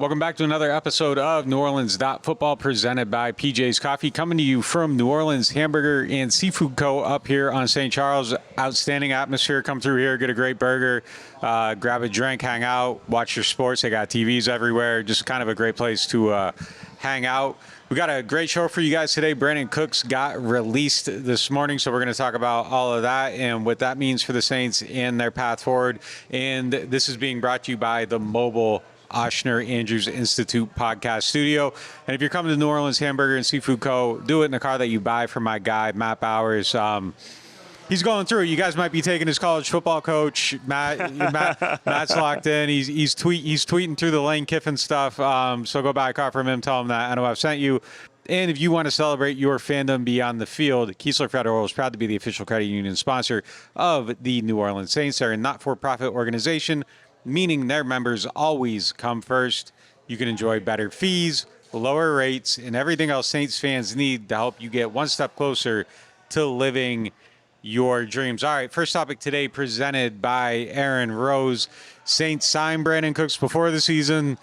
Welcome back to another episode of NewOrleans.Football presented by PJ's Coffee, coming to you from New Orleans Hamburger and Seafood Co. up here on St. Charles. Outstanding atmosphere. Come through here, get a great burger, grab a drink, hang out, watch your sports. They got TVs everywhere. Just kind of a great place to hang out. We got a great show for you guys today. Brandin Cooks got released this morning, so we're going to talk about all of that and what that means for the Saints and their path forward. And this is being brought to you by the mobile Oshner Andrews Institute podcast studio. And if you're coming to New Orleans Hamburger and Seafood Co., do it in the car that you buy from my guy, Matt Bowers. He's going through. You guys might be taking his college football coach. Matt's locked in. He's tweeting through the Lane Kiffin stuff. So go buy a car from him. Tell him that NOF sent you. And if you want to celebrate your fandom beyond the field, Keesler Federal is proud to be the official credit union sponsor of the New Orleans Saints. They're a not-for-profit organization, meaning their members always come first. You can enjoy better fees, lower rates, and everything else Saints fans need to help you get one step closer to living your dreams. All right, first topic today presented by Aaron Rose. Saints signed Brandin Cooks before the season.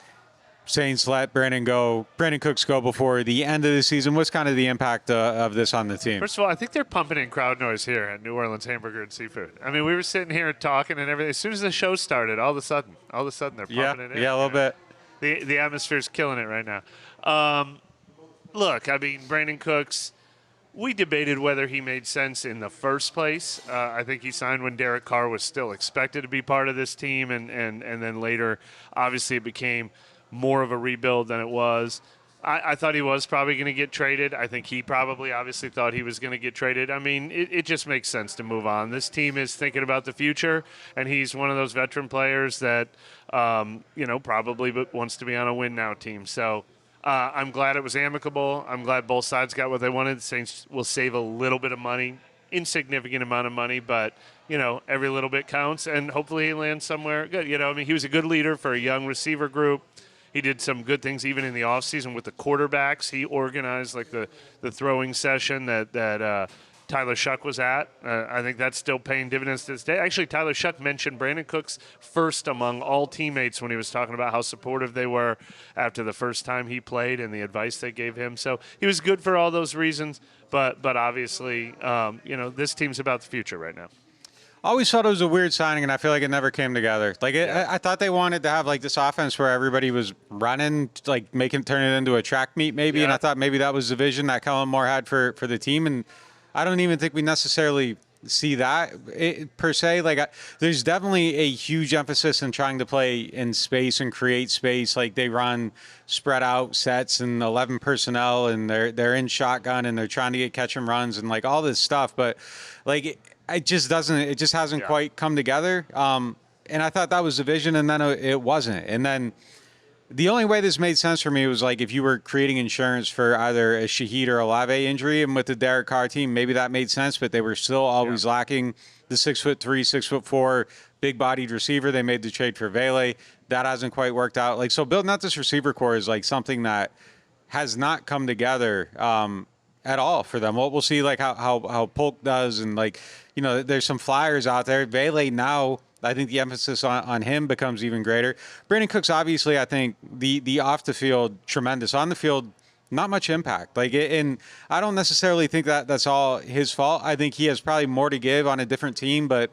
Saints let Brandin Cooks go before the end of the season. What's kind of the impact of this on the team? First of all, I think they're pumping in crowd noise here at New Orleans Hamburger and Seafood. I mean, we were sitting here talking and everything. As soon as the show started, all of a sudden they're pumping it in. Yeah, a little bit. The atmosphere's killing it right now. Look, I mean, Brandin Cooks, we debated whether he made sense in the first place. I think he signed when Derek Carr was still expected to be part of this team, and then later, obviously, it became more of a rebuild than it was. I thought he was probably going to get traded. I think he probably obviously thought he was going to get traded. I mean, it just makes sense to move on. This team is thinking about the future, and he's one of those veteran players that, probably wants to be on a win-now team. So I'm glad it was amicable. I'm glad both sides got what they wanted. The Saints will save a little bit of money, insignificant amount of money, but every little bit counts, and hopefully he lands somewhere good. He was a good leader for a young receiver group. He did some good things even in the offseason with the quarterbacks. He organized like the throwing session that Tyler Shuck was at. I think that's still paying dividends to this day. Actually, Tyler Shuck mentioned Brandin Cooks first among all teammates when he was talking about how supportive they were after the first time he played and the advice they gave him. So he was good for all those reasons. But obviously, this team's about the future right now. Always thought it was a weird signing, and I feel like it never came together. I thought they wanted to have this offense where everybody was running, turn it into a track meet maybe, and I thought maybe that was the vision that Kellen Moore had for the team, and I don't even think we necessarily see that per se. There's definitely a huge emphasis in trying to play in space and create space. They run spread out sets and 11 personnel, and they're in shotgun, and they're trying to get catch and runs and all this stuff, but it just hasn't quite come together. And I thought that was the vision, and then it wasn't. And then the only way this made sense for me was if you were creating insurance for either a Shaheed or a Olave injury, and with the Derek Carr team, maybe that made sense, but they were still always lacking the 6'3", 6'4", big-bodied receiver. They made the trade for Vele. That hasn't quite worked out. So building out this receiver core is something that has not come together at all for them. We'll see how Polk does, and there's some flyers out there. Vele now, I think the emphasis on him becomes even greater. Brandin Cooks, obviously, I think the off the field, tremendous. On the field, not much impact. And I don't necessarily think that's all his fault. I think he has probably more to give on a different team, but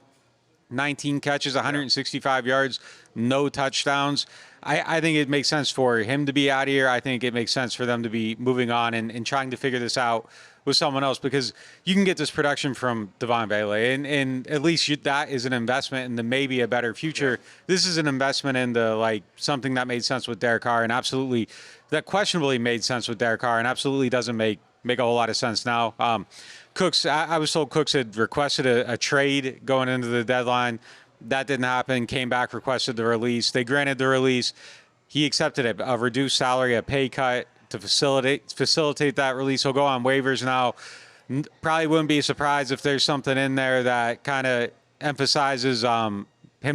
19 catches, 165 yards, no touchdowns. I think it makes sense for him to be out of here. I think it makes sense for them to be moving on and trying to figure this out with someone else, because you can get this production from Devon Vele, and at least that is an investment into maybe a better future. Yeah. This is an investment into something that made sense with Derek Carr, and absolutely that questionably made sense with Derek Carr, and absolutely doesn't make a whole lot of sense now. Cooks, I was told Cooks had requested a trade going into the deadline. That didn't happen. Came back, requested the release. They granted the release. He accepted a reduced salary, a pay cut to facilitate that release. He'll go on waivers now. Probably wouldn't be surprised if there's something in there that kind of emphasizes him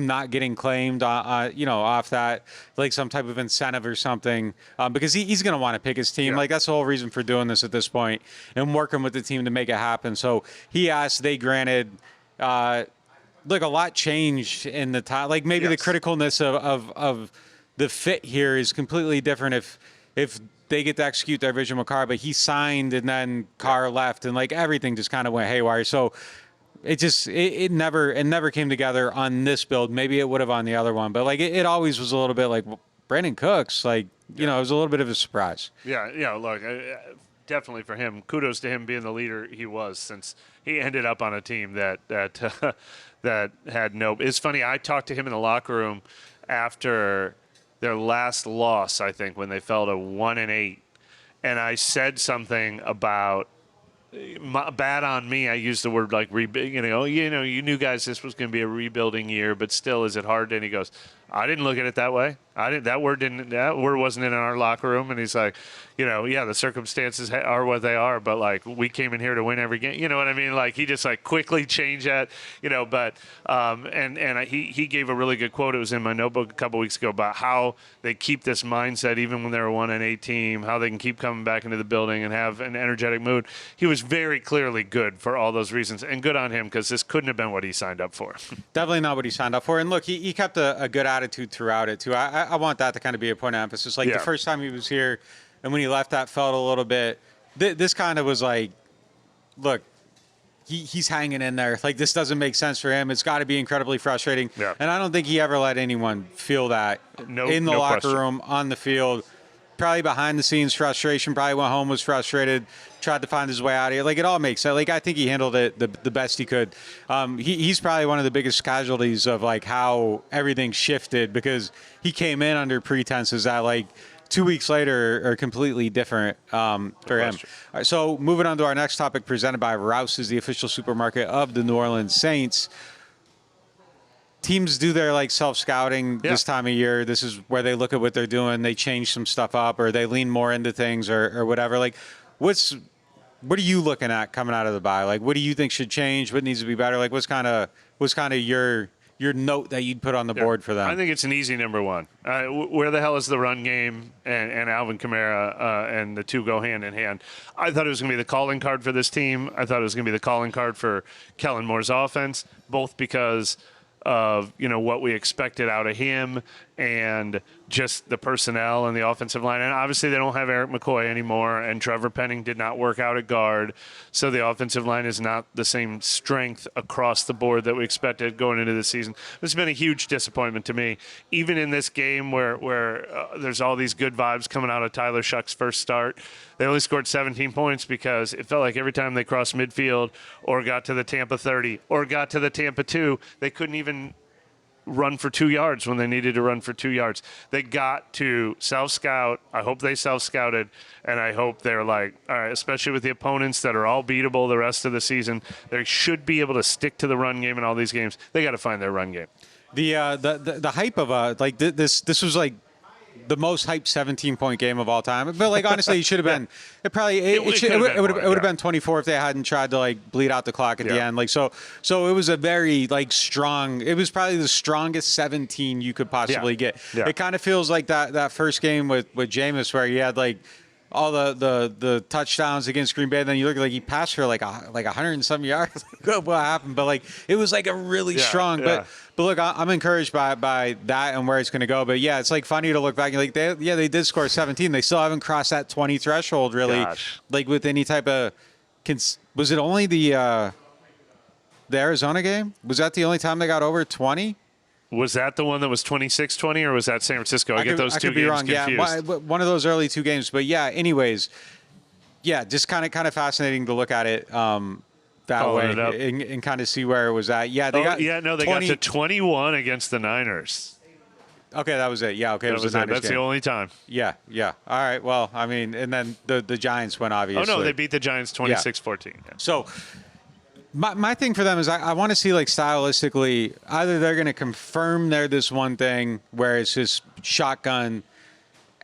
not getting claimed, off that, some type of incentive or something, because he's going to want to pick his team. That's the whole reason for doing this at this point and working with the team to make it happen. So he asked, they granted. A lot changed in the time. The criticalness of the fit here is completely different if they get to execute their vision with Carr, but he signed and then Carr left, and like everything just kind of went haywire. So it never came together on this build. Maybe it would have on the other one, but like it always was a little bit like Brandin Cooks, like it was a little bit of a surprise. Yeah. Look, definitely for him, kudos to him being the leader he was, since he ended up on a team that that had no. It's funny. I talked to him in the locker room after their last loss, I think, when they fell to 1-8, and I said something about bad on me. I used the word like you knew guys this was going to be a rebuilding year, but still, is it hard? And he goes, I didn't look at it that way. That word wasn't in our locker room. And he's like, the circumstances are what they are, but like we came in here to win every game. You know what I mean? Like he just like quickly changed that, but he gave a really good quote. It was in my notebook a couple weeks ago about how they keep this mindset even when they're a 1-8 team, how they can keep coming back into the building and have an energetic mood. He was very clearly good for all those reasons, and good on him, because this couldn't have been what he signed up for. Definitely not what he signed up for. And look, he kept a good attitude throughout it too. I want that to kind of be a point of emphasis. Like the first time he was here, and when he left, that felt a little bit. This kind of was like, look, he's hanging in there. Like this doesn't make sense for him. It's got to be incredibly frustrating. Yeah. And I don't think he ever let anyone feel that in the locker room, on the field. Probably behind the scenes frustration. Probably went home, was frustrated, tried to find his way out of here. Like it all makes sense. Like I think he handled it the best he could. He's probably one of the biggest casualties of like how everything shifted, because he came in under pretenses that like 2 weeks later are completely different for him. All right, so moving on to our next topic, presented by Rouse's, the official supermarket of the New Orleans Saints. Teams do their like self-scouting this time of year. This is where they look at what they're doing. They change some stuff up, or they lean more into things, or whatever. Like, what are you looking at coming out of the bye? Like, what do you think should change? What needs to be better? Like, what's kind of your note that you'd put on the board for them? I think it's an easy number one. Where the hell is the run game and Alvin Kamara, and the two go hand in hand? I thought it was going to be the calling card for this team. I thought it was going to be the calling card for Kellen Moore's offense, both because of what we expected out of him and just the personnel and the offensive line. And obviously they don't have Eric McCoy anymore, and Trevor Penning did not work out at guard, so the offensive line is not the same strength across the board that we expected going into the season. It's been a huge disappointment to me, even in this game where there's all these good vibes coming out of Tyler Shuck's first start. They only scored 17 points because it felt like every time they crossed midfield or got to the Tampa 30 or got to the Tampa 2, they couldn't even run for 2 yards when they needed to run for 2 yards. They got to self-scout. I hope they self-scouted, and I hope they're like, all right, especially with the opponents that are all beatable the rest of the season, they should be able to stick to the run game in all these games. They got to find their run game. The hype of like this was like the most hyped 17-point game of all time. But like honestly, it should have been. It would have been 24 if they hadn't tried to like bleed out the clock at the end. Like so it was a very like strong. It was probably the strongest 17 you could possibly get. Yeah. It kind of feels like that first game with Jameis, where he had like all the touchdowns against Green Bay, and then you look like he passed for like 100 and some yards. What happened? But like it was like a really strong. But look, I'm encouraged by that and where it's going to go. But yeah, it's like funny to look back and like they did score 17. They still haven't crossed that 20 threshold really. Gosh. Like with any type of. Was it only the Arizona game? Was that the only time they got over 20? Was that the one that was 26-20, or was that San Francisco? I get those two games confused. Yeah, one of those early two games. But yeah, anyways, yeah, just kind of fascinating to look at it that way and kind of see where it was at. Yeah, they got to 21 against the Niners. Okay, that was it. Yeah, okay, that was it. That's the only time. Yeah. All right. Well, I mean, and then the Giants went obviously. Oh no, they beat the Giants 26-14. Yeah. So. My thing for them is I want to see, like, stylistically, either they're going to confirm they're this one thing where it's just shotgun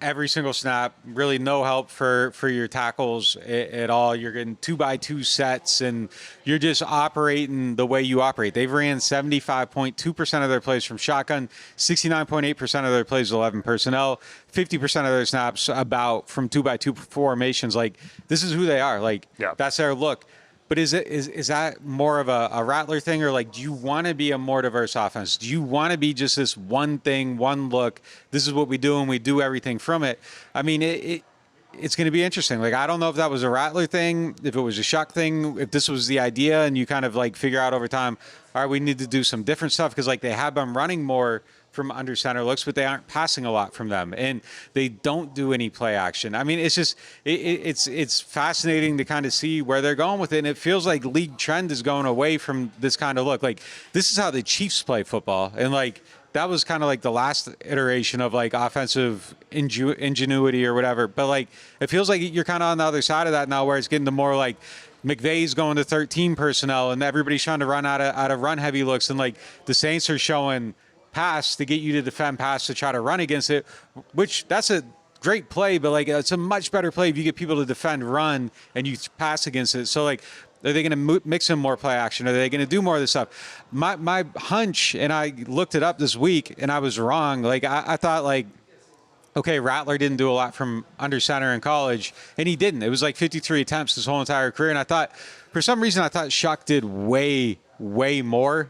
every single snap, really no help for your tackles at all. You're getting 2x2 sets, and you're just operating the way you operate. They've ran 75.2% of their plays from shotgun, 69.8% of their plays 11 personnel, 50% of their snaps about from 2x2 formations. Like, this is who they are. Like, that's their look. But is that more of a Rattler thing, or like, do you want to be a more diverse offense? Do you want to be just this one thing, one look? This is what we do, and we do everything from it. I mean, it's going to be interesting. Like, I don't know if that was a Rattler thing, if it was a Shuck thing, if this was the idea, and you kind of like figure out over time, all right, we need to do some different stuff, because like they have been running more from under center looks, but they aren't passing a lot from them, and they don't do any play action. I mean, it's just it's fascinating to kind of see where they're going with it, and it feels like league trend is going away from this kind of look. Like, this is how the Chiefs play football, and like that was kind of like the last iteration of like offensive ingenuity or whatever. But like, it feels like you're kind of on the other side of that now, where it's getting to more like McVay's going to 13 personnel, and everybody's trying to run out of run heavy looks, and like the Saints are showing pass to get you to defend pass to try to run against it, which that's a great play, but like it's a much better play if you get people to defend run and you pass against it. So like, are they going to mix in more play action? Are they going to do more of this stuff? My hunch, and I looked it up this week and I was wrong. Like I thought like, okay, Rattler didn't do a lot from under center in college, and he didn't. It was like 53 attempts his whole entire career. And I thought, for some reason, I thought Shuck did way more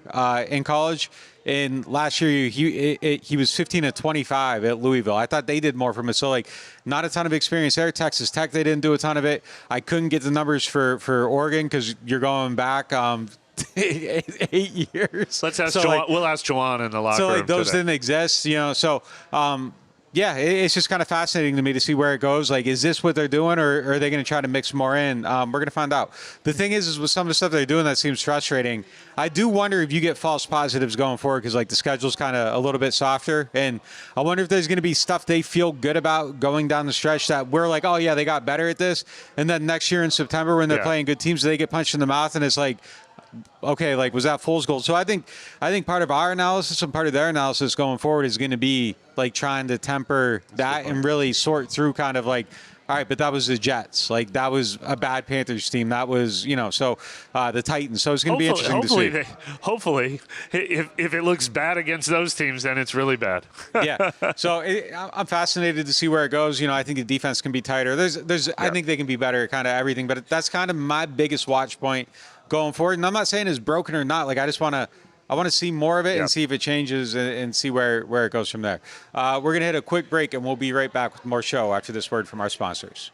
in college. And last year, he was 15 of 25 at Louisville. I thought they did more from it. So, like, not a ton of experience there. Texas Tech, they didn't do a ton of it. I couldn't get the numbers for Oregon, because you're going back 8 years. Let's ask so, Juwan. like, We'll ask Juwan in the locker room. So, like, those today. didn't exist, you know. So, yeah, it's just kind of fascinating to me to see where it goes. Like, is this what they're doing, or are they going to try to mix more in? We're going to find out. The thing is with some of the stuff they're doing that seems frustrating, I do wonder if you get false positives going forward, because like the schedule's kind of a little bit softer, and I wonder if there's going to be stuff they feel good about going down the stretch that we're like, oh yeah, they got better at this, and then next year in September when they're playing good teams, they get punched in the mouth, and it's like, okay, like, was that fool's gold? So I think part of our analysis and part of their analysis going forward is going to be like trying to temper that and really sort through kind of like, all right, but that was the Jets. Like, that was a bad Panthers team. That was, you know, so the Titans. So it's going to be interesting to see. Hopefully, if it looks bad against those teams, then it's really bad. Yeah. So I'm fascinated to see where it goes. You know, I think the defense can be tighter. I think they can be better at kind of everything. But that's kind of my biggest watch point going forward. And I'm not saying it's broken or not. Like, I want to see more of it and see if it changes and see where it goes from there. We're going to hit a quick break, and we'll be right back with more show after this word from our sponsors.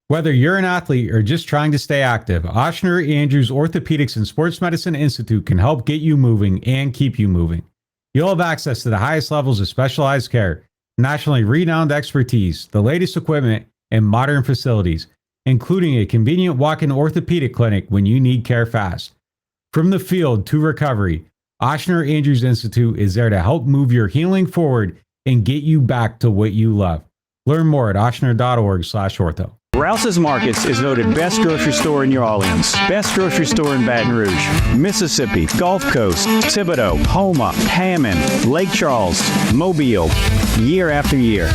Whether you're an athlete or just trying to stay active, Ochsner Andrews Orthopedics and Sports Medicine Institute can help get you moving and keep you moving. You'll have access to the highest levels of specialized care, nationally renowned expertise, the latest equipment, and modern facilities, including a convenient walk-in orthopedic clinic when you need care fast. From the field to recovery, Ochsner Andrews Institute is there to help move your healing forward and get you back to what you love. Learn more at ochsner.org/ortho. Rouse's Markets is voted best grocery store in New Orleans, best grocery store in Baton Rouge, Mississippi, Gulf Coast, Thibodaux, Houma, Hammond, Lake Charles, Mobile, year after year.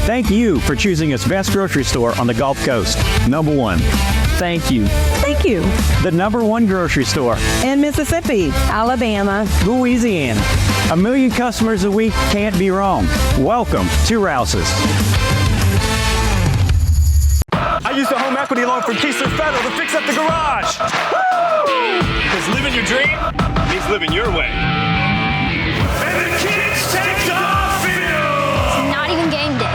Thank you for choosing us best grocery store on the Gulf Coast. Number one. Thank you. Thank you. The number one grocery store In Mississippi, Alabama, Louisiana. 1 million customers a week can't be wrong. Welcome to Rouse's. I used a home equity loan from Keystone Federal to fix up the garage. Because living your dream means living your way. And the kids take off field. Not even game day.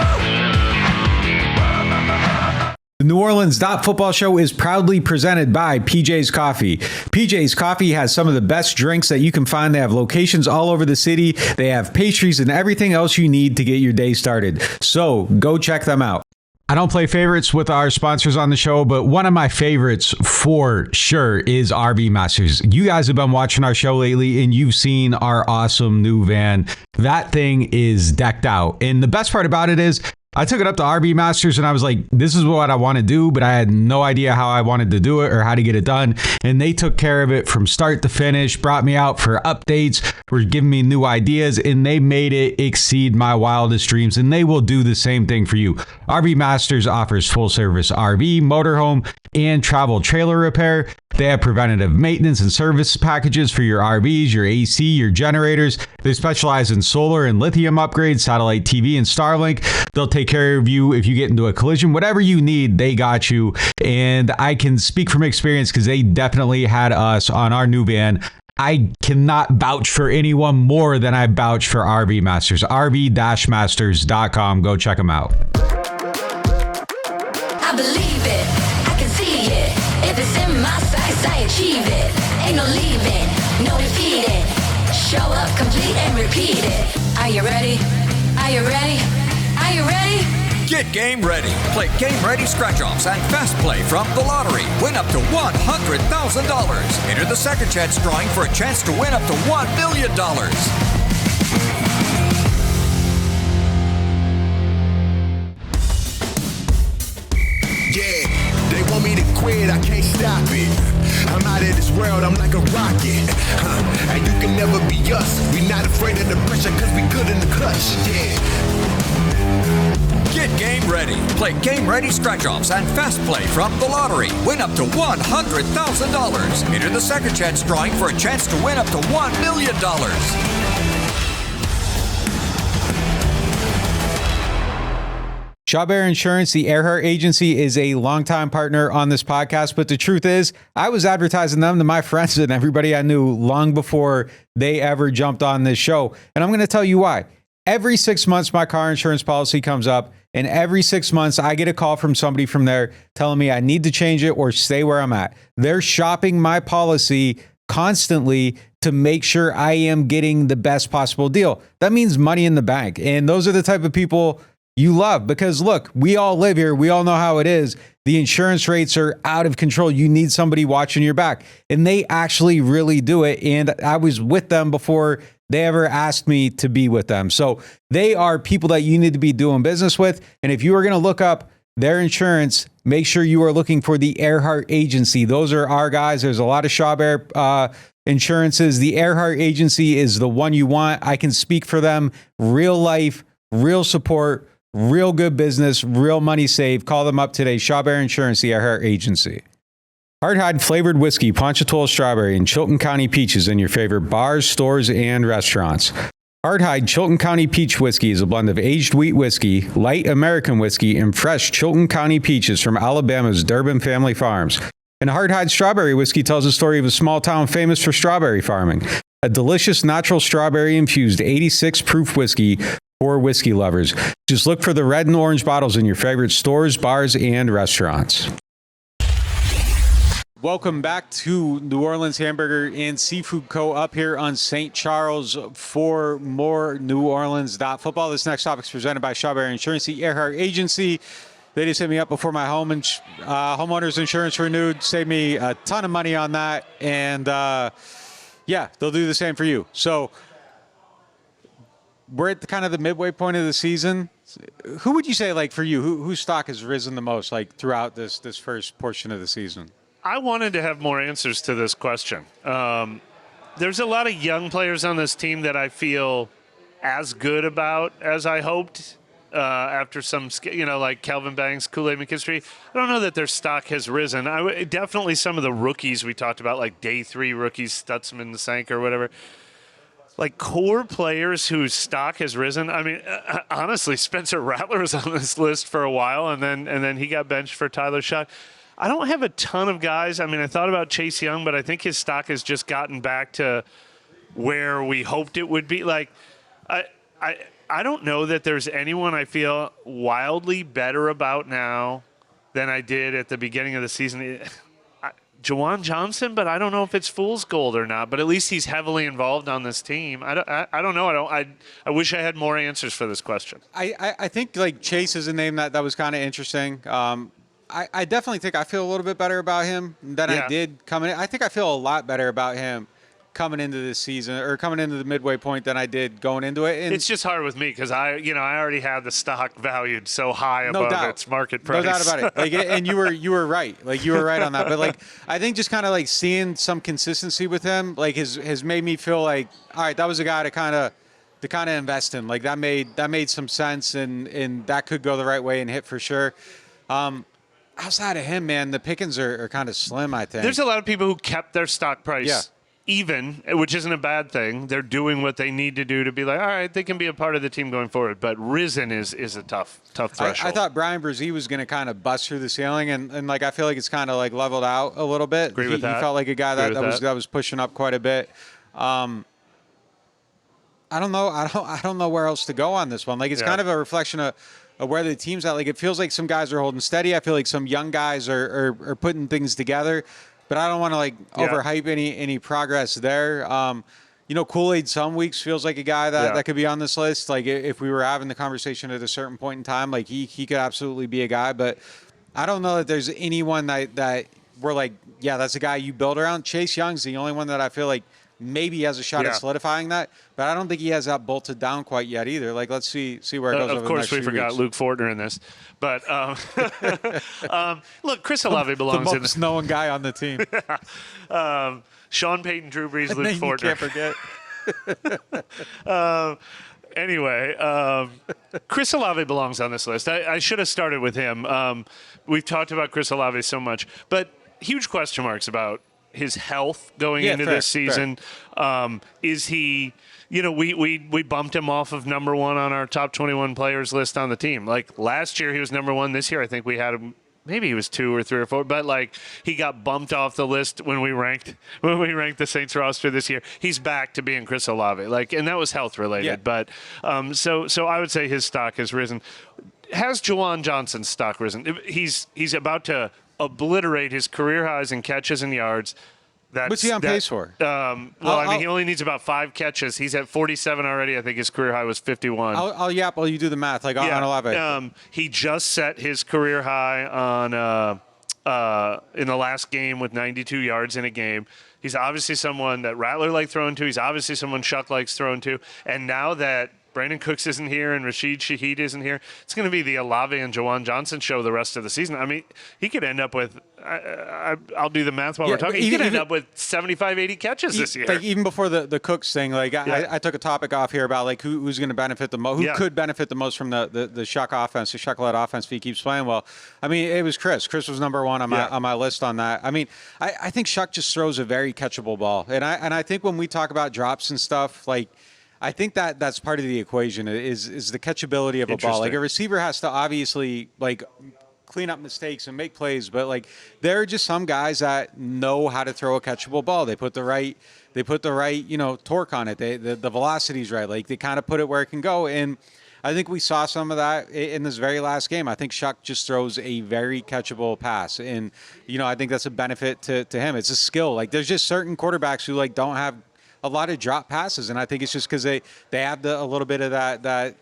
The NewOrleans.Football show is proudly presented by PJ's Coffee. PJ's Coffee has some of the best drinks that you can find. They have locations all over the city. They have pastries and everything else you need to get your day started. So go check them out. I don't play favorites with our sponsors on the show, but one of my favorites for sure is RV Masters. You guys have been watching our show lately and you've seen our awesome new van. That thing is decked out. And the best part about it is I took it up to RV Masters and I was like, this is what I want to do, but I had no idea how I wanted to do it or how to get it done. And they took care of it from start to finish, brought me out for updates, were giving me new ideas, and they made it exceed my wildest dreams. And they will do the same thing for you. RV Masters offers full service RV, motorhome, and travel trailer repair. They have preventative maintenance and service packages for your RVs, your AC, your generators. They specialize in solar and lithium upgrades, satellite TV, and Starlink. They'll take care of you if you get into a collision. Whatever you need, they got you. And I can speak from experience because they definitely had us on our new van. I cannot vouch for anyone more than I vouch for RV Masters. RV-Masters.com. Go check them out. I believe it, I can see it. If it's in my sights, I achieve it. Ain't no leaving, no defeating. Show up, complete and repeat it. Are you ready? Are you ready? Are you ready? Get game ready. Play Game Ready Scratch-Offs and Fast Play from the lottery. Win up to $100,000. Enter the second chance drawing for a chance to win up to $1 million. Yeah, they want me to quit, I can't stop it. I'm out of this world, I'm like a rocket. And you can never be us. We not afraid of the pressure, cause we good in the clutch. Yeah. Get game ready. Play Game Ready Scratch-Offs and Fast Play from the lottery. Win up to $100,000. Enter the second chance drawing for a chance to win up to $1 million. Shawbear Insurance, the Earhart Agency, is a longtime partner on this podcast, but the truth is, I was advertising them to my friends and everybody I knew long before they ever jumped on this show. And I'm going to tell you why. Every 6 months, my car insurance policy comes up, and every 6 months, I get a call from somebody from there telling me I need to change it or stay where I'm at. They're shopping my policy constantly to make sure I am getting the best possible deal. That means money in the bank. And those are the type of people you love, because look, we all live here. We all know how it is. The insurance rates are out of control. You need somebody watching your back, and they actually really do it. And I was with them before they ever asked me to be with them. So they are people that you need to be doing business with. And if you are going to look up their insurance, make sure you are looking for the Earhart Agency. Those are our guys. There's a lot of Shawbear insurances. The Earhart Agency is the one you want. I can speak for them. Real life, real support, real good business, real money saved. Call them up today. Shawbear Insurance, the Earhart Agency. Hardhide flavored whiskey, Ponchatoula strawberry, and Chilton County peaches in your favorite bars, stores, and restaurants. Hardhide Chilton County peach whiskey is a blend of aged wheat whiskey, light American whiskey, and fresh Chilton County peaches from Alabama's Durbin Family Farms. And Hardhide strawberry whiskey tells the story of a small town famous for strawberry farming. A delicious natural strawberry-infused 86 proof whiskey for whiskey lovers. Just look for the red and orange bottles in your favorite stores, bars, and restaurants. Welcome back to New Orleans Hamburger and Seafood Co. up here on St. Charles for more NewOrleans.Football. This next topic is presented by Shawbear Insurance, the Earhart Agency. They just hit me up before my homeowner's insurance renewed, saved me a ton of money on that, and yeah, they'll do the same for you. So we're at kind of the midway point of the season. Who would you say, like, for you, whose stock has risen the most, like, throughout this first portion of the season? I wanted to have more answers to this question. There's a lot of young players on this team that I feel as good about as I hoped after some, like Calvin Banks, Kool-Aid McKinstry. I don't know that their stock has risen. Definitely some of the rookies we talked about, like day 3 rookies, Stutzman, Sank, or whatever. Like core players whose stock has risen. I mean, honestly, Spencer Rattler was on this list for a while, and then he got benched for Tyler Shock. I don't have a ton of guys. I mean, I thought about Chase Young, but I think his stock has just gotten back to where we hoped it would be. Like, I don't know that there's anyone I feel wildly better about now than I did at the beginning of the season. Juwan Johnson, but I don't know if it's fool's gold or not. But at least he's heavily involved on this team. I don't know. I wish I had more answers for this question. I think like Chase is a name that was kind of interesting. I definitely think I feel a little bit better about him than I did coming in. I think I feel a lot better about him coming into this season or coming into the midway point than I did going into it. And it's just hard with me because I already had the stock valued so high above its market price. No doubt about it. Like, and you were right. Like you were right on that. But like I think just kind of like seeing some consistency with him like has made me feel like, all right, that was a guy to kind of invest in. Like that made some sense and that could go the right way and hit for sure. Outside of him, man, the pickings are kind of slim, I think. There's a lot of people who kept their stock price even, which isn't a bad thing. They're doing what they need to do to be like, all right, they can be a part of the team going forward. But risen is a tough threshold. I thought Brian Brzee was going to kind of bust through the ceiling, and like I feel like it's kind of like leveled out a little bit. Agree with that. He felt like a guy that was pushing up quite a bit. I don't know. I don't know where else to go on this one. Like it's kind of a reflection of where the team's at. Like it feels like some guys are holding steady. I feel like some young guys are putting things together. But I don't want to overhype any progress there. Kool-Aid some weeks feels like a guy that could be on this list. Like if we were having the conversation at a certain point in time, like he could absolutely be a guy. But I don't know that there's anyone that we're like, yeah, that's a guy you build around. Chase Young's the only one that I feel like maybe has a shot at solidifying that. But I don't think he has that bolted down quite yet either. Like let's see where it goes. Of over course, the next we forgot weeks. Luke Fortner in this. But look, Chris Olave belongs the in most known guy on the team. Sean Payton, Drew Brees, And Luke then Fortner. You can't forget. Anyway, Chris Olave belongs on this list. I should have started with him. We've talked about Chris Olave so much, but huge question marks about his health going into this season. Is he? We bumped him off of number 1 on our top 21 players list on the team. Like last year, he was number 1. This year, I think we had him. Maybe he was 2 or 3 or 4, but like he got bumped off the list when we ranked the Saints roster this year. He's back to being Chris Olave, and that was health related. Yeah. But so I would say his stock has risen. Has Juwan Johnson's stock risen? He's about to obliterate his career highs in catches and yards. What's he on pace for? He only needs about 5 catches. He's at 47 already. I think his career high was 51. I'll yap while you do the math. On Olave. He just set his career high on in the last game with 92 yards in a game. He's obviously someone that Rattler liked throwing to. He's obviously someone Shuck likes throwing to. And now that Brandin Cooks isn't here and Rashid Shaheed isn't here, it's going to be the Olave and Juwan Johnson show the rest of the season. I mean, he could end up with I'll do the math while we're talking. He could end up with 75, 80 catches this year. Like even before the Cooks thing, I took a topic off here about like who's going to benefit the most, who could benefit the most from the Shuck offense, the Shuck-led offense if he keeps playing well. I mean, it was Chris. Chris was number 1 on my list on that. I mean, I think Shuck just throws a very catchable ball, and I think when we talk about drops and stuff, like I think that's part of the equation is the catchability of a ball. Like a receiver has to obviously like clean up mistakes and make plays, but like there are just some guys that know how to throw a catchable ball. They put the right torque on it. The velocity's right. Like they kind of put it where it can go. And I think we saw some of that in this very last game. I think Shuck just throws a very catchable pass, and I think that's a benefit to him. It's a skill. Like there's just certain quarterbacks who like don't have a lot of drop passes, and I think it's just because they have a little bit of that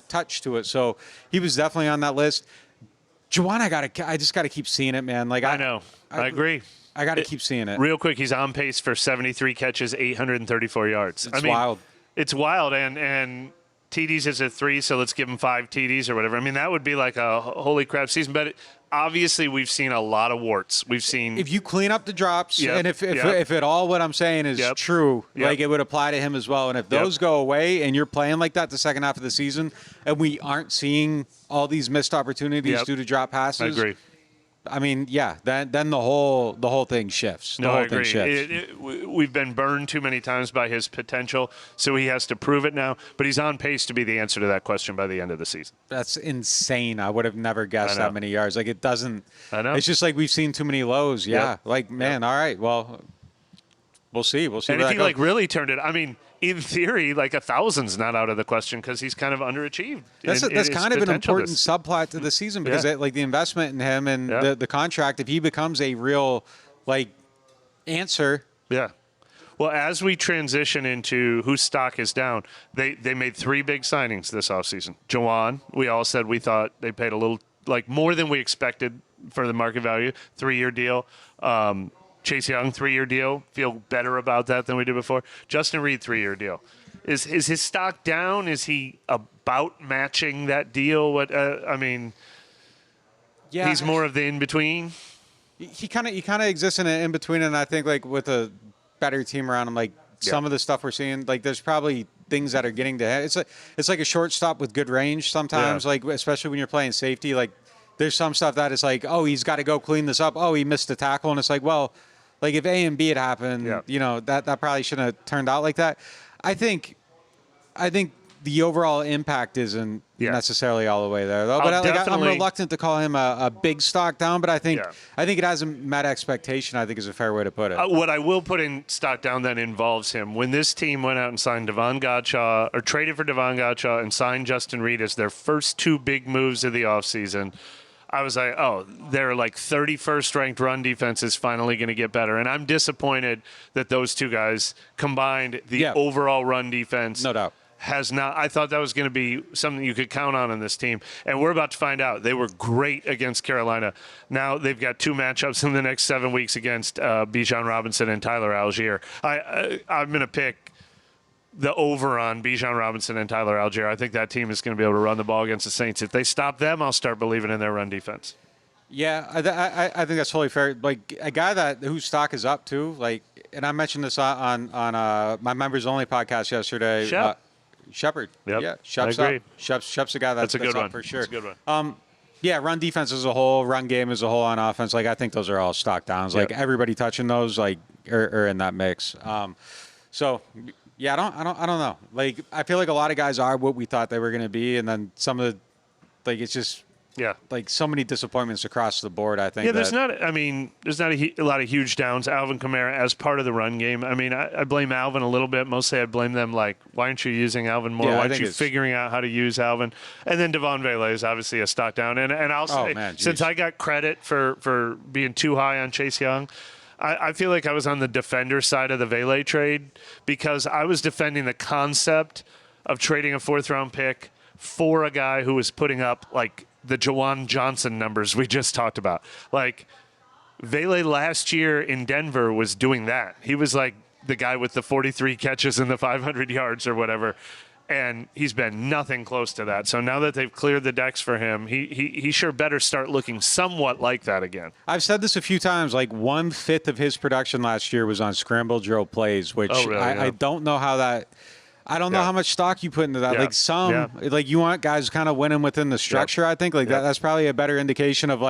touch to it. So he was definitely on that list. Juwan, I just got to keep seeing it, man. Like I know, I agree. I got to keep seeing it. Real quick, he's on pace for 73 catches, 834 yards. It's wild. It's wild, and TDs is at 3, so let's give him 5 TDs or whatever. I mean, that would be like a holy crap season, but obviously we've seen a lot of warts. We've seen if you clean up the drops, and if at all what I'm saying is true, like it would apply to him as well. And if those go away and you're playing like that the second half of the season, and we aren't seeing all these missed opportunities due to drop passes, I agree. I mean, then the whole thing shifts. I agree. We've been burned too many times by his potential, so he has to prove it now. But he's on pace to be the answer to that question by the end of the season. That's insane. I would have never guessed that many yards. Like it doesn't. I know. It's just like we've seen too many lows. Yeah. Like man. All right. Well, we'll see. And if he like really turned it, I mean, in theory, like 1,000's not out of the question because he's kind of underachieved. That's kind of an important subplot to the season because like the investment in him and the contract, if he becomes a real like answer. Yeah. Well, as we transition into whose stock is down, they made 3 big signings this offseason. Juwan, we all said we thought they paid a little, like more than we expected for the market value, 3-year deal. Chase Young, 3-year deal. Feel better about that than we did before. Justin Reed, 3-year deal. Is his stock down? Is he about matching that deal? He's more of the in-between. He kind of exists in an in-between, and I think like with a better team around him, like some of the stuff we're seeing, like there's probably things that are getting to him. It's like a shortstop with good range sometimes, like especially when you're playing safety. Like there's some stuff that is like, oh, he's got to go clean this up. Oh, he missed a tackle, and it's like, well, Like if A and B had happened, that probably shouldn't have turned out like that. I think the overall impact isn't necessarily all the way there, though. But I'm reluctant to call him a big stock down. But I think it hasn't met expectation. I think is a fair way to put it. What I will put in stock down that involves him. When this team went out and signed Devon Gottschall, or traded for Devon Gottschall and signed Justin Reed as their first two big moves of the offseason, I was like, oh, their 31st ranked run defense is finally going to get better. And I'm disappointed that those two guys combined the overall run defense. No doubt. Has not. I thought that was going to be something you could count on this team. And we're about to find out. They were great against Carolina. Now they've got two matchups in the next 7 weeks against Bijan Robinson and Tyler Algier. I'm going to pick the over on Bijan Robinson and Tyler Algier. I think that team is going to be able to run the ball against the Saints. If they stop them, I'll start believing in their run defense. Yeah, I think that's totally fair. Like a guy whose stock is up too. And I mentioned this on my members only podcast yesterday. Shepard. Yep. Yeah, Shep's I agree. up. Shep's a guy that's a good up one for sure. That's a good one. Run defense as a whole, run game as a whole on offense. I think those are all stock downs. Yep. Everybody touching those, are in that mix. So. Yeah, I don't know. I feel like a lot of guys are what we thought they were going to be, and then some of the, it's just so many disappointments across the board. I think. Yeah, there's not a lot of huge downs. Alvin Kamara as part of the run game. I mean, I blame Alvin a little bit. Mostly, I blame them. Why aren't you using Alvin more? Why aren't you figuring out how to use Alvin? And then Devon Vele is obviously a stock down. And I'll say, since I got credit for being too high on Chase Young, I feel like I was on the defender side of the Vele trade because I was defending the concept of trading a 4th-round pick for a guy who was putting up the Juwan Johnson numbers we just talked about. Vele last year in Denver was doing that. He was the guy with the 43 catches and the 500 yards or whatever. And he's been nothing close to that. So now that they've cleared the decks for him, he sure better start looking somewhat like that again. I've said this a few times. 1/5 of his production last year was on scramble drill plays, which I don't know how that. I don't know how much stock you put into that. You want guys kind of winning within the structure. I think that's probably a better indication of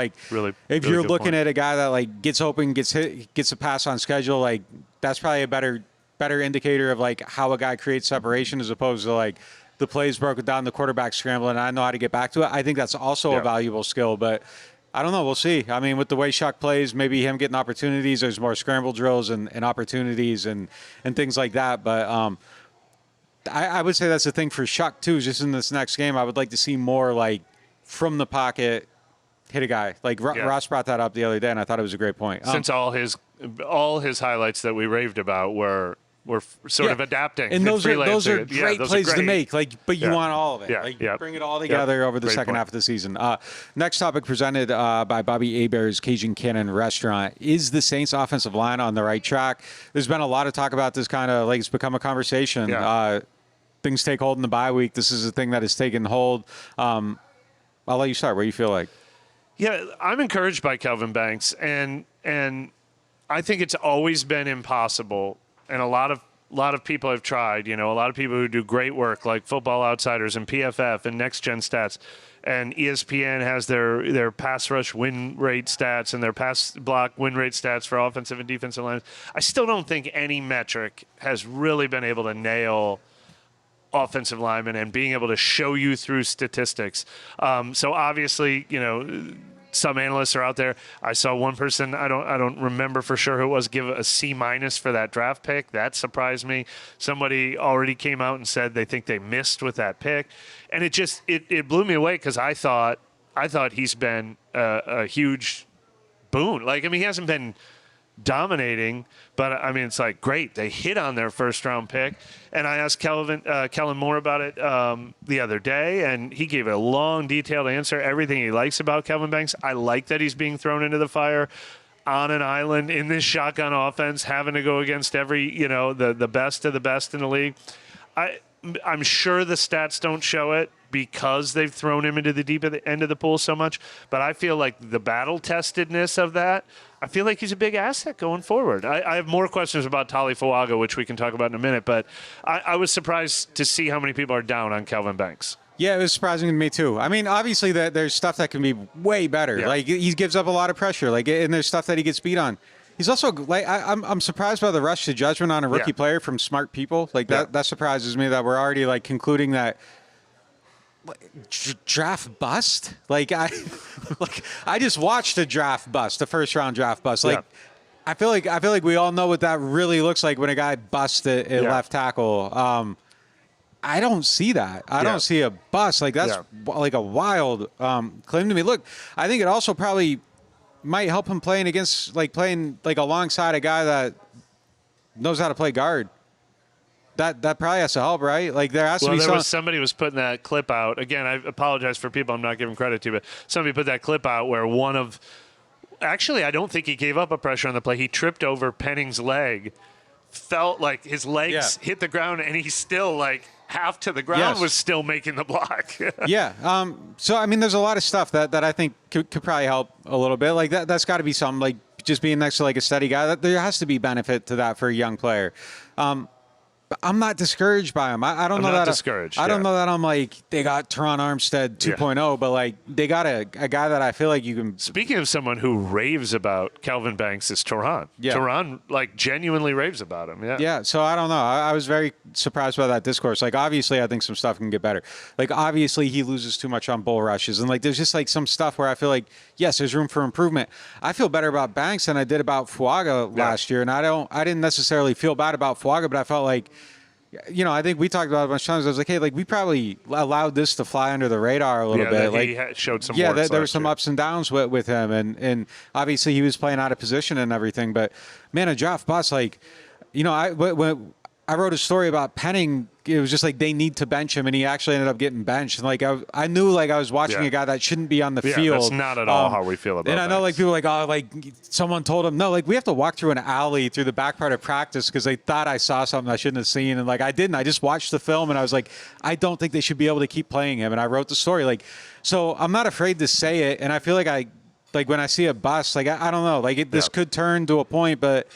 if you're looking at a guy that gets open, gets hit, gets a pass on schedule. That's probably a better indicator of how a guy creates separation as opposed to the plays broken down, the quarterback scrambling, and I know how to get back to it. I think that's also a valuable skill, but I don't know. We'll see. I mean, with the way Shuck plays, maybe him getting opportunities, there's more scramble drills and opportunities and things like that. But I would say that's the thing for Shuck too. Just in this next game, I would like to see more from the pocket hit a guy. Ross brought that up the other day, and I thought it was a great point. Since all his highlights that we raved about were sort of adapting. And those are great plays to make. But you want all of it. Bring it all together over the second half of the season. Next topic presented by Bobby Hebert's Cajun Cannon Restaurant. Is the Saints offensive line on the right track? There's been a lot of talk about this kind of it's become a conversation. Things take hold in the bye week. This is a thing that has taken hold. I'll let you start. What do you feel like? Yeah, I'm encouraged by Kelvin Banks, and I think it's always been impossible. And a lot of people have tried. A lot of people who do great work, like Football Outsiders and PFF and Next Gen Stats, and ESPN has their pass rush win rate stats and their pass block win rate stats for offensive and defensive lines. I still don't think any metric has really been able to nail offensive linemen and being able to show you through statistics. So obviously, some analysts are out there. I saw one person, I don't remember for sure who it was, give a C- for that draft pick. That surprised me. Somebody already came out and said they think they missed with that pick. And it blew me away because I thought he's been a huge boon. He hasn't been dominating, but it's great. They hit on their first round pick. And I asked Kellen Moore about it the other day, and he gave a long, detailed answer, everything he likes about Kelvin Banks. I like that he's being thrown into the fire on an island in this shotgun offense, having to go against every, the best of the best in the league. I'm sure the stats don't show it because they've thrown him into the deep end of the pool so much, but I feel like the battle-testedness of that, I feel like he's a big asset going forward. I have more questions about Tali Fuaga, which we can talk about in a minute, but I was surprised to see how many people are down on Kelvin Banks. Yeah, it was surprising to me too. I mean, obviously there's stuff that can be way better. Yeah. He gives up a lot of pressure. And there's stuff that he gets beat on. He's also like I'm surprised by the rush to judgment on a rookie player from smart people. Like that surprises me that we're already like concluding that draft bust. Like I just watched a draft bust, a first round draft bust. Like I feel like we all know what that really looks like when a guy busts at left tackle. I don't see that. I don't see a bust. Like that's like a wild claim to me. Look, I think it also probably might help him playing alongside a guy that knows how to play guard. That probably has to help, right? Like there has to be somebody was putting that clip out. Again, I apologize for people I'm not giving credit to, but somebody put that clip out where actually, I don't think he gave up a pressure on the play. He tripped over Penning's leg, felt like his legs hit the ground, and he's still like half to the ground was still making the block. So, I mean, there's a lot of stuff that I think could probably help a little bit. Like that's got to be something, like just being next to like a steady guy. There has to be benefit to that for a young player. But I'm not discouraged by him. I don't know that discouraged. I don't know that I'm like they got Teron Armstead 2.0, but like they got a guy that I feel like you can. Speaking of someone who raves about Kelvin Banks is Teron. Teron like genuinely raves about him. Yeah. So I don't know. I was very surprised by that discourse. Like obviously I think some stuff can get better. Like obviously he loses too much on bull rushes, and like there's just like some stuff where I feel like yes, there's room for improvement. I feel better about Banks than I did about Fuaga last year, and I didn't necessarily feel bad about Fuaga, but I felt like. You know, I think we talked about it a bunch of times. I was like, hey, like we probably allowed this to fly under the radar a little bit. Like he showed some. Yeah, there were some ups and downs with him, and obviously he was playing out of position and everything. But man, a draft bust, like, you know, when I wrote a story about Penning, it was just like they need to bench him, and he actually ended up getting benched. And like I knew like I was watching a guy that shouldn't be on the field. That's not at all how we feel about. And I know like people are like, oh, like someone told him no, like we have to walk through an alley through the back part of practice because they thought I saw something I shouldn't have seen, and like I didn't. I just watched the film, and I was like, I don't think they should be able to keep playing him. And I wrote the story like, so I'm not afraid to say it, and I feel like when I see a bust, like I don't know, like this could turn to a point, but.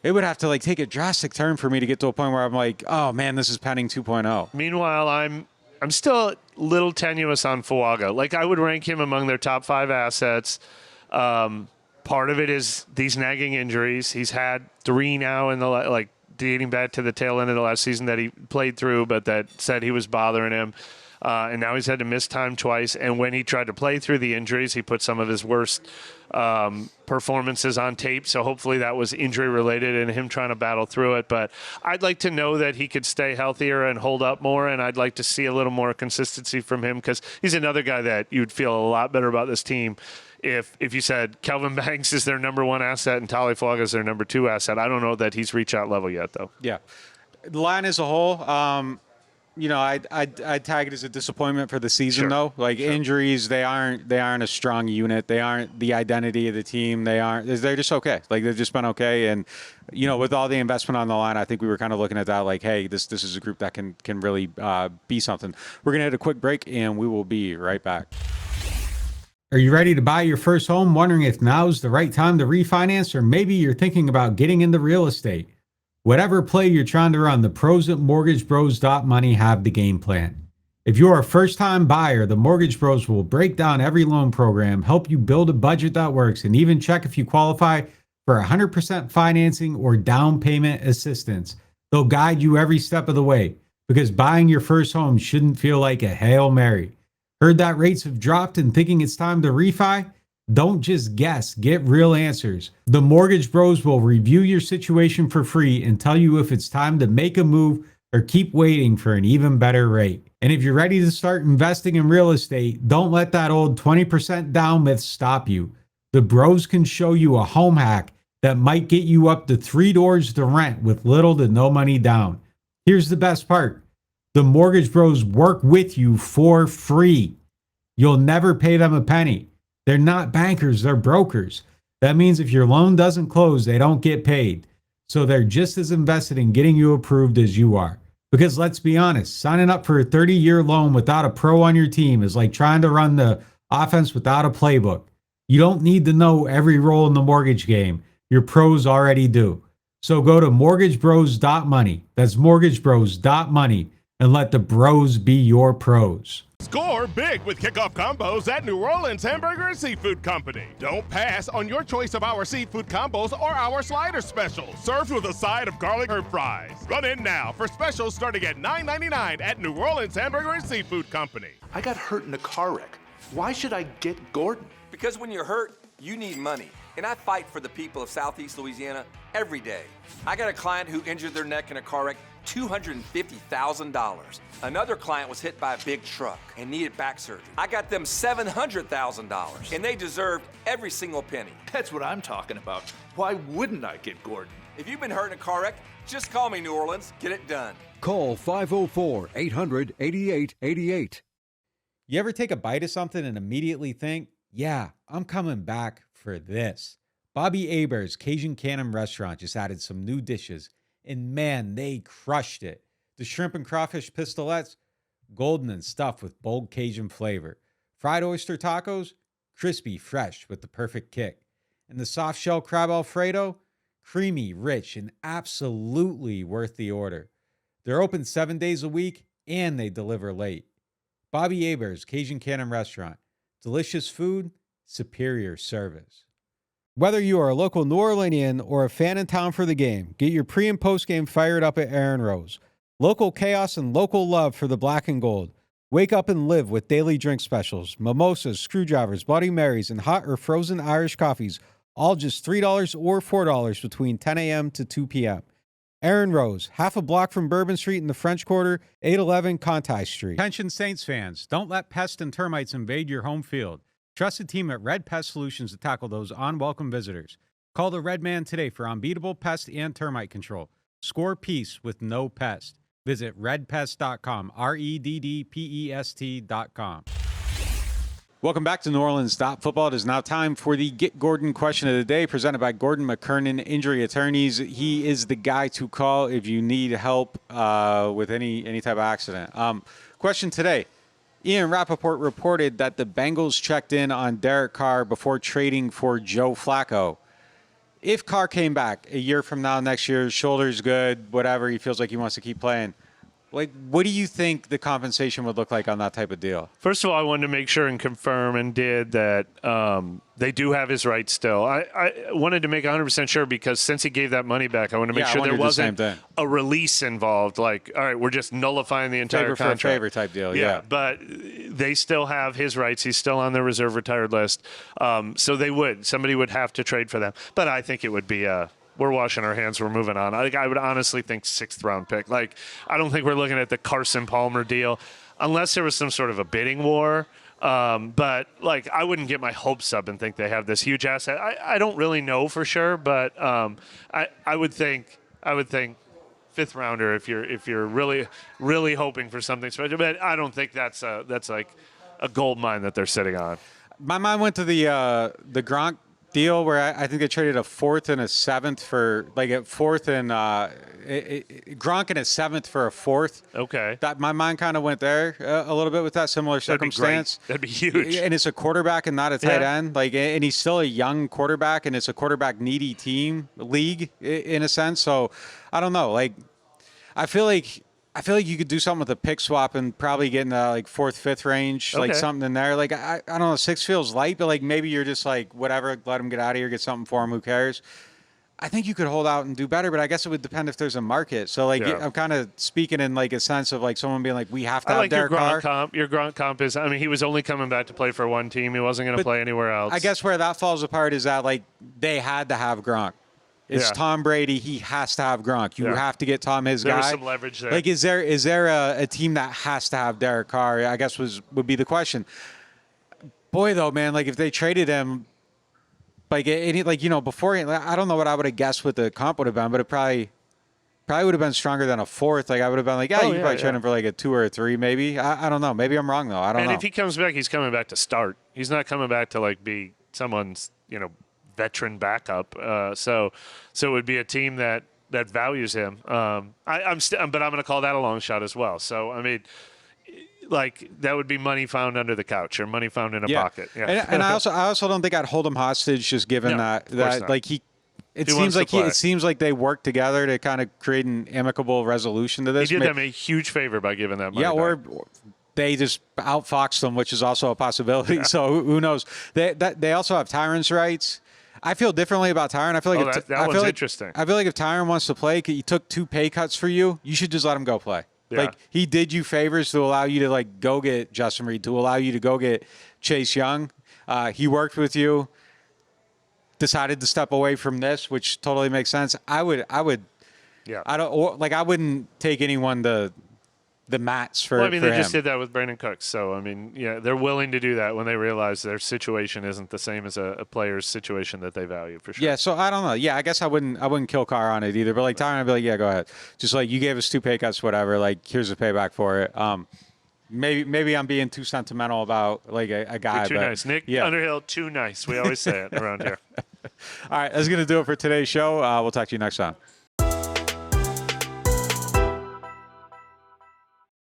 It would have to like take a drastic turn for me to get to a point where I'm like, oh man, this is Penning 2.0. Meanwhile, I'm still a little tenuous on Fuaga. Like I would rank him among their top 5 assets. Part of it is these nagging injuries. He's had 3 now in the dating back to the tail end of the last season that he played through, but that said he was bothering him. And now he's had to miss time twice. And when he tried to play through the injuries, he put some of his worst performances on tape. So hopefully that was injury related and him trying to battle through it. But I'd like to know that he could stay healthier and hold up more. And I'd like to see a little more consistency from him because he's another guy that you'd feel a lot better about this team if you said Kelvin Banks is their number 1 asset and Tali Fuaga is their number 2 asset. I don't know that he's reached that level yet, though. Yeah. The line as a whole, you know, I'd tag it as a disappointment for the season, though. Like injuries, they aren't a strong unit. They aren't the identity of the team. They're just okay. Like they've just been okay. And you know, with all the investment on the line, I think we were kind of looking at that like, hey, this is a group that can really be something. We're gonna hit a quick break, and we will be right back. Are you ready to buy your first home? Wondering if now's the right time to refinance, or maybe you're thinking about getting into real estate? Whatever play you're trying to run, the pros at MortgageBros.money have the game plan. If you're a first-time buyer, the Mortgage Bros will break down every loan program, help you build a budget that works, and even check if you qualify for 100% financing or down payment assistance. They'll guide you every step of the way because buying your first home shouldn't feel like a Hail Mary. Heard that rates have dropped and thinking it's time to refi? Don't just guess, get real answers. The Mortgage Bros will review your situation for free and tell you if it's time to make a move or keep waiting for an even better rate. And if you're ready to start investing in real estate, don't let that old 20% down myth stop you. The Bros can show you a home hack that might get you up to 3 doors to rent with little to no money down. Here's the best part. The Mortgage Bros work with you for free. You'll never pay them a penny. They're not bankers, they're brokers. That means if your loan doesn't close, they don't get paid. So they're just as invested in getting you approved as you are. Because let's be honest, signing up for a 30-year loan without a pro on your team is like trying to run the offense without a playbook. You don't need to know every role in the mortgage game. Your pros already do. So go to mortgagebros.money. That's mortgagebros.money and let the bros be your pros. Score big with kickoff combos at New Orleans Hamburger and Seafood Company. Don't pass on your choice of our seafood combos or our slider specials. Served with a side of garlic herb fries. Run in now for specials starting at $9.99 at New Orleans Hamburger and Seafood Company. I got hurt in a car wreck. Why should I get Gordon? Because when you're hurt, you need money. And I fight for the people of Southeast Louisiana every day. I got a client who injured their neck in a car wreck, $250,000. Another client was hit by a big truck and needed back surgery. I got them $700,000, and they deserved every single penny. That's what I'm talking about. Why wouldn't I get Gordon? If you've been hurt in a car wreck, just call me, New Orleans. Get it done. Call 504-800-8888. You ever take a bite of something and immediately think, yeah, I'm coming back for this? Bobby Hebert's Cajun Cannon Restaurant just added some new dishes, and man, they crushed it. The shrimp and crawfish pistolets, golden and stuffed with bold Cajun flavor. Fried oyster tacos, crispy, fresh with the perfect kick. And the soft shell crab Alfredo, creamy, rich, and absolutely worth the order. They're open 7 days a week, and they deliver late. Bobby Hebert's Cajun Cannon Restaurant. Delicious food, superior service. Whether you are a local New Orleanian or a fan in town for the game, get your pre- and post-game fired up at Aaron Rose. Local chaos and local love for the black and gold. Wake up and live with daily drink specials, mimosas, screwdrivers, Bloody Marys, and hot or frozen Irish coffees, all just $3 or $4 between 10 a.m. to 2 p.m. Aaron Rose, half a block from Bourbon Street in the French Quarter, 811 Conti Street. Attention Saints fans, don't let pests and termites invade your home field. Trusted team at Red Pest Solutions to tackle those unwelcome visitors. Call the Red Man today for unbeatable pest and termite control. Score peace with no pest. Visit redpest.com, REDDPEST.com. Welcome back to NewOrleans.Football. It is now time for the Get Gordon question of the day, presented by Gordon McKernan Injury Attorneys. He is the guy to call if you need help with any type of accident. Question today. Ian Rappaport reported that the Bengals checked in on Derek Carr before trading for Joe Flacco. If Carr came back a year from now, next year, shoulder's good, whatever, he feels like he wants to keep playing, like, what do you think the compensation would look like on that type of deal? First of all, I wanted to make sure and confirm and did that they do have his rights still. I wanted to make 100% sure because since he gave that money back, I want to make sure there wasn't a release involved. Like, all right, we're just nullifying the entire favor contract. For a favor type deal, yeah. But they still have his rights. He's still on their reserve retired list. So somebody would have to trade for them. But I think it would be we're washing our hands. We're moving on. I would honestly think 6th round pick. Like, I don't think we're looking at the Carson Palmer deal unless there was some sort of a bidding war. But like, I wouldn't get my hopes up and think they have this huge asset. I don't really know for sure, but I would think 5th rounder if you're really really hoping for something special. But I don't think that's like a gold mine that they're sitting on. My mind went to the Gronk deal where I think they traded a 4th and a 7th for like a 4th and Gronk and a 7th for a 4th. Okay. That my mind kind of went there a little bit with that similar circumstance. That'd be huge. And it's a quarterback and not a tight end. Like, and he's still a young quarterback, and it's a quarterback needy league in a sense. So I don't know. Like, I feel like you could do something with a pick swap and probably get in the like 4th, 5th range, like something in there. Like, I don't know, 6 feels light, but like maybe you're just like, whatever, let him get out of here, get something for him, who cares? I think you could hold out and do better, but I guess it would depend if there's a market. So like, I'm kind of speaking in like a sense of like someone being like, we have to have Derek Carr. Your Gronk comp is, I mean, he was only coming back to play for one team. He wasn't going to play anywhere else. I guess where that falls apart is that like they had to have Gronk. It's Tom Brady. He has to have Gronk. You have to get Tom his guy. There's some leverage there. Like, is there a team that has to have Derek Carr? I guess would be the question. Boy, though, man, like if they traded him, like before, I don't know what I would have guessed what the comp would have been, but it probably would have been stronger than a 4th. Like I would have been like, you probably trade him for like a 2 or a 3, maybe. I don't know. Maybe I'm wrong though. I don't know. And if he comes back, he's coming back to start. He's not coming back to like be someone's veteran backup. So it would be a team that values him. But I'm going to call that a long shot as well. So I mean, like that would be money found under the couch or money found in a pocket. Yeah. And I also don't think I'd hold him hostage just given that like It Who seems wants to like play? it seems like they work together to kind of create an amicable resolution to this. He did them a huge favor by giving that money Yeah, back. or they just outfoxed them, which is also a possibility. Yeah. So who knows? They also have Tyron's rights. I feel differently about Tyron. I feel like that one's interesting. I feel like if Tyron wants to play, he took 2 pay cuts for you. You should just let him go play. Yeah. Like he did you favors to allow you to like go get Justin Reed, to allow you to go get Chase Young. He worked with you. Decided to step away from this, which totally makes sense. I would. Yeah. I wouldn't take anyone to the mats for. Well, I mean, for they just him. did that with Brandin Cooks. So, I mean, yeah, they're willing to do that when they realize their situation isn't the same as a player's situation that they value, for sure. Yeah, so I don't know. Yeah, I guess I wouldn't kill Carr on it either. But like Tyron, I'd be like, yeah, go ahead. Just like you gave us 2 pay cuts, whatever. Like here's a payback for it. Maybe I'm being too sentimental about like a guy. You're too but, nice. Nick yeah. Underhill, too nice. We always say it around here. All right, that's gonna do it for today's show. We'll talk to you next time.